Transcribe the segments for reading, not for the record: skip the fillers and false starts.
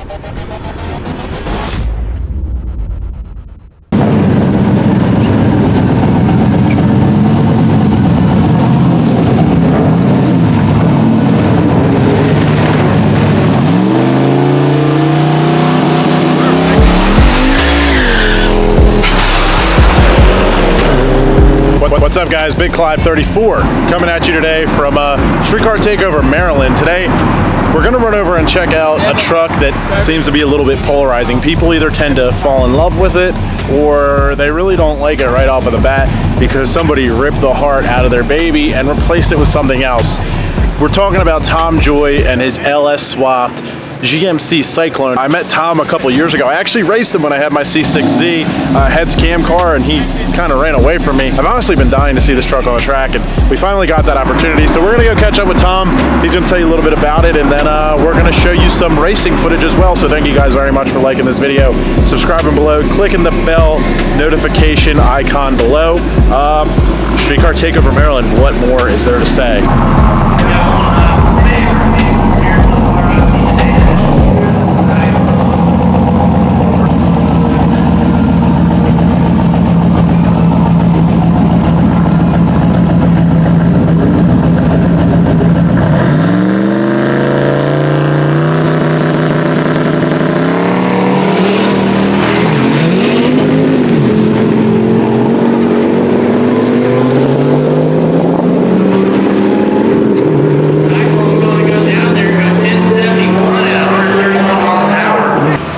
What's up, guys? Big Clyde 34 coming at you today from Streetcar Takeover, Maryland. Today we're going to run over and check out a truck that seems to be a little bit polarizing. People either tend to fall in love with it or they really don't like it right off of the bat because somebody ripped the heart out of their baby and replaced it with something else. We're talking about Tom Joy and his LS swapped GMC Syclone. I met Tom a couple years ago. I actually raced him when I had my C6Z heads cam car, and he kind of ran away from me. I've honestly been dying to see this truck on the track, and we finally got that opportunity. So we're gonna go catch up with Tom. He's gonna tell you a little bit about it, and then we're gonna show you some racing footage as well. So thank you guys very much for liking this video, subscribing below, clicking the bell notification icon below. Streetcar Takeover Maryland, what more is there to say?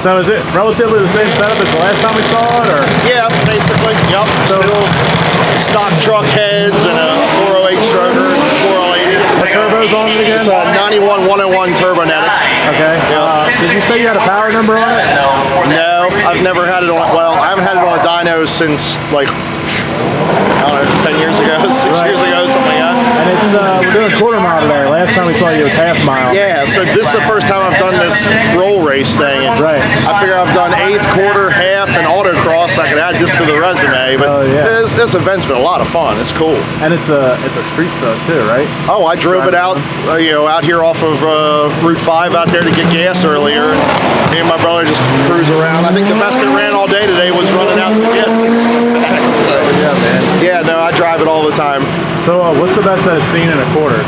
So is it relatively the same setup as the last time we saw it, or? Yeah, basically. Yep. So, still stock truck heads and a 408 stroker, 408. The turbo's on it again? It's a 91 101 Turbonetics. Okay. Yep. Did you say you had a power number on it? No, I've never had it on. Well, I haven't had it on a dyno since like I don't know, 10 years ago, 6 years ago, something like that. And it's we're doing quarter mile today. Last time we saw you was half mile. Yeah. So this is the first time I've done this roll race thing. And right. I figure I've done eighth, quarter, half, and autocross. I can add this to the resume. But this event's been a lot of fun. It's cool. And it's a street truck too, right? Oh, I drove it out, out here off of Route 5 out there to get gas earlier. And me and my brother just cruise around. I think the best it ran all day today was running out to the gas station. Yeah, man. Yeah, no, I drive it all the time. So what's the best that it's seen in a quarter?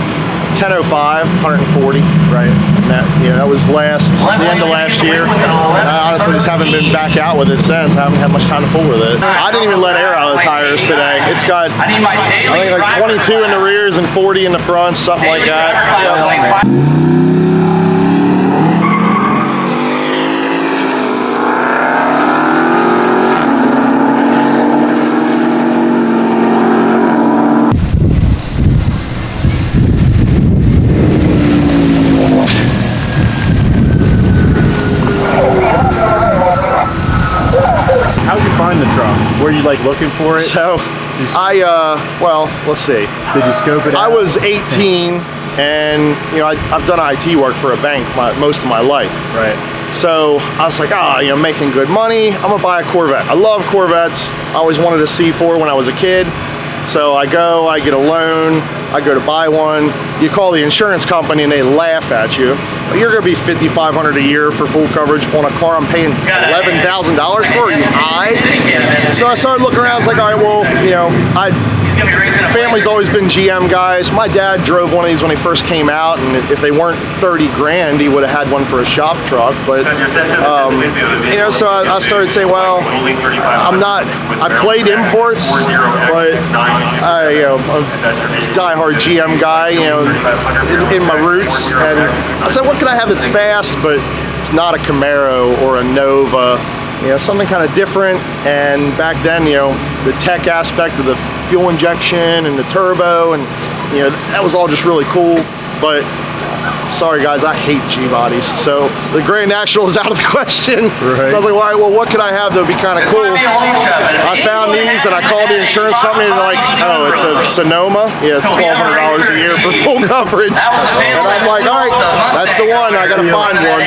10:05, 140. Right. And that was the end of last year. And I honestly just haven't been back out with it since. I haven't had much time to fool with it. I didn't even let air out of the tires today. It's got, I think like 22 in the rears and 40 in the fronts, something like that. Yeah. The truck? Were you like looking for it? So well, let's see. Did you scope it out? I was 18 and I've done IT work for a bank most of my life. Right. So I was like, making good money. I'm gonna buy a Corvette. I love Corvettes. I always wanted a C4 when I was a kid. So I get a loan, I go to buy one. You call the insurance company and they laugh at you. You're gonna be $5,500 a year for full coverage on a car I'm paying $11,000 for. Are you high? So I started looking around. I was like, all right, well, family's always been GM guys. My dad drove one of these when he first came out, and if they weren't 30 grand, he would have had one for a shop truck. But so I started saying, well, I played imports, but I'm a diehard GM guy, in my roots. And I said, what can I have that's fast, but it's not a Camaro or a Nova, something kind of different. And back then, the tech aspect of the fuel injection and the turbo, and that was all just really cool. But sorry guys, I hate G-bodies, so the Grand National is out of the question. Right. So I was like, all right, well, what could I have that would be kind of cool? I found these and I called the insurance company and they're like, oh, it's a Sonoma. Yeah, it's $1,200 a year for full coverage. And I'm like, all right, that's the one. I gotta find one.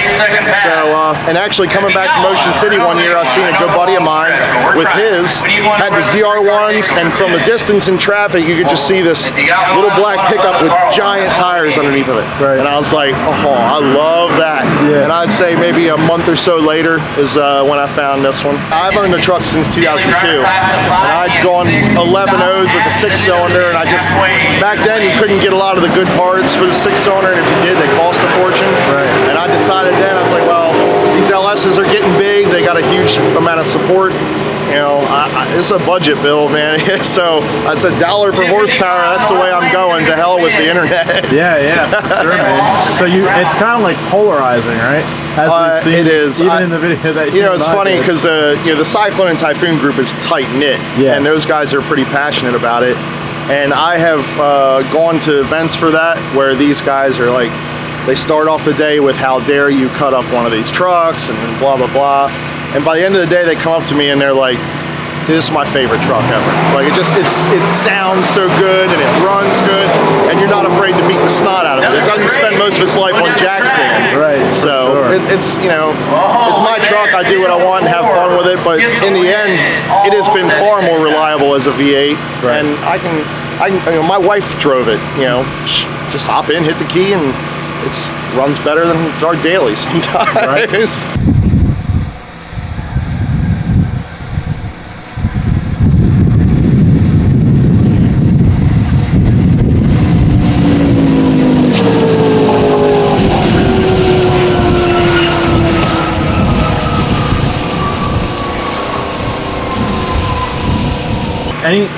So, and actually coming back from Ocean City one year, I seen a good buddy of mine with his, had the ZR1s, and from a distance in traffic, you could just see this little black pickup with giant tires underneath of it. Right. And I was like, oh, I love that. Yeah. And I'd say maybe a month or so later is when I found this one. I've owned the truck since 2002. And I'd gone 11 O's with a 6-cylinder, and I just, back then you couldn't get a lot of the good parts for the 6-cylinder, and if you did, they cost a fortune. Right. And I decided then, I was like, well, these LSs are getting big, they got a huge amount of support. You know, it's a budget bill, man. So I said $1 per horsepower, that's the way I'm going. To hell with the internet. Yeah, sure, man. So it's kind of like polarizing, right? As we've seen, it is. Even in the video that you know, it's funny because the Syclone and Typhoon group is tight knit, and those guys are pretty passionate about it. And I have gone to events for that where these guys are like, they start off the day with how dare you cut up one of these trucks and blah blah blah. And by the end of the day, they come up to me and they're like, this is my favorite truck ever. Like it sounds so good and it runs good, and you're not afraid to beat the snot out of it. It doesn't spend most of its life on jack stands. Right. So sure. it's you know, it's my truck. I do what I want and have fun with it. But in the end, it has been far more reliable as a V8. Right. And I can you know, my wife drove it. You know, just hop in, hit the key, and it runs better than our daily sometimes. Right.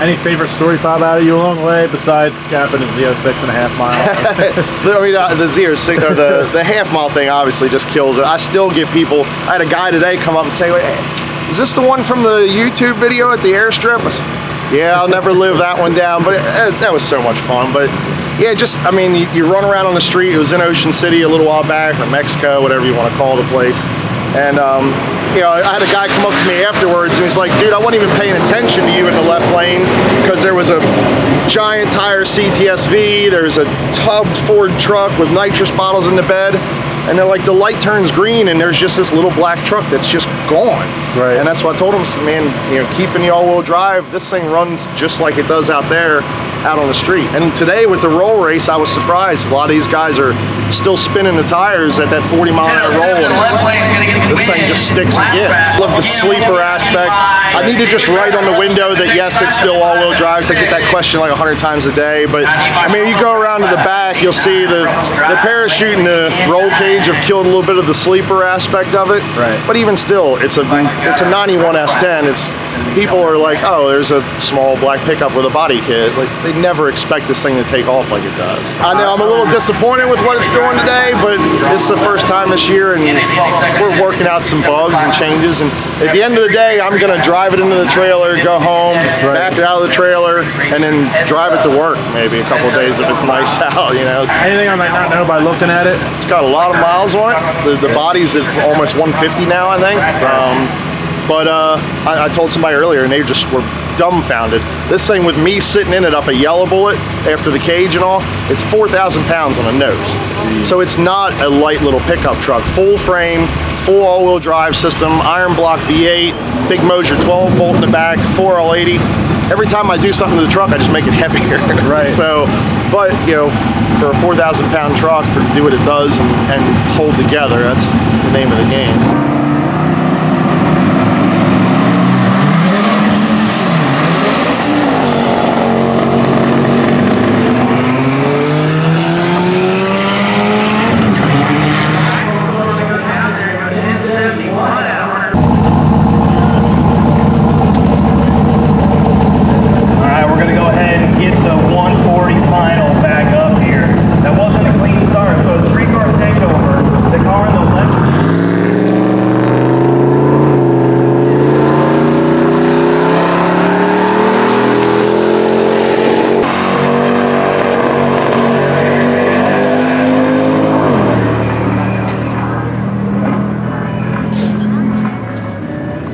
Any favorite story pop out of you along the way besides capping a Z06.5 mile? I mean, the Z06 or the half-mile thing obviously just kills it. I still get people. I had a guy today come up and say, hey, "Is this the one from the YouTube video at the airstrip?" I said, yeah, I'll never live that one down, but that was so much fun. But yeah, just I mean, you run around on the street. It was in Ocean City a little while back, or Mexico, whatever you want to call the place, and. You know, I had a guy come up to me afterwards and he's like, dude, I wasn't even paying attention to you in the left lane because there was a giant tire CTSV, there's a tub Ford truck with nitrous bottles in the bed, and they're like, the light turns green and there's just this little black truck that's just gone. Right. And that's what I told him, man, you know, keeping the all-wheel drive, this thing runs just like it does out there, out on the street. And today with the roll race, I was surprised. A lot of these guys are still spinning the tires at that 40-mile-an-hour roll, and this thing just sticks and gets. Love the sleeper aspect. I need to just write on the window that yes, it's still all-wheel drives. I get that question like 100 times a day, but I mean, you go around to the back, you'll see the parachute and the roll cage have killed a little bit of the sleeper aspect of it. Right. But even still, it's a 91 S10. People are like, oh, there's a small black pickup with a body kit. Like, they never expect this thing to take off like it does. I know I'm a little disappointed with what it's doing today, but it's the first time this year, and we're working out some bugs and changes. And at the end of the day, I'm gonna drive it into the trailer, go home, back it out of the trailer, and then drive it to work maybe a couple of days if it's nice out, you know. Anything I might not know by looking at it? It's got a lot of miles on it. The body's at almost 150 now, I think. But I told somebody earlier, and they just were dumbfounded. This thing with me sitting in it up a Yellow Bullet after the cage and all, it's 4,000 pounds on a nose. So it's not a light little pickup truck. Full frame, full all-wheel drive system, iron block V8, big Moser 12 bolt in the back, 4L80. Every time I do something to the truck, I just make it heavier. Right. So, but you know, for a 4,000 pound truck, for to do what it does and hold together, that's the name of the game.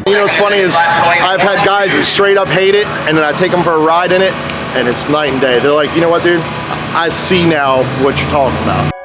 You know what's funny is I've had guys that straight up hate it, and then I take them for a ride in it, and it's night and day. They're like, you know what, dude? I see now what you're talking about.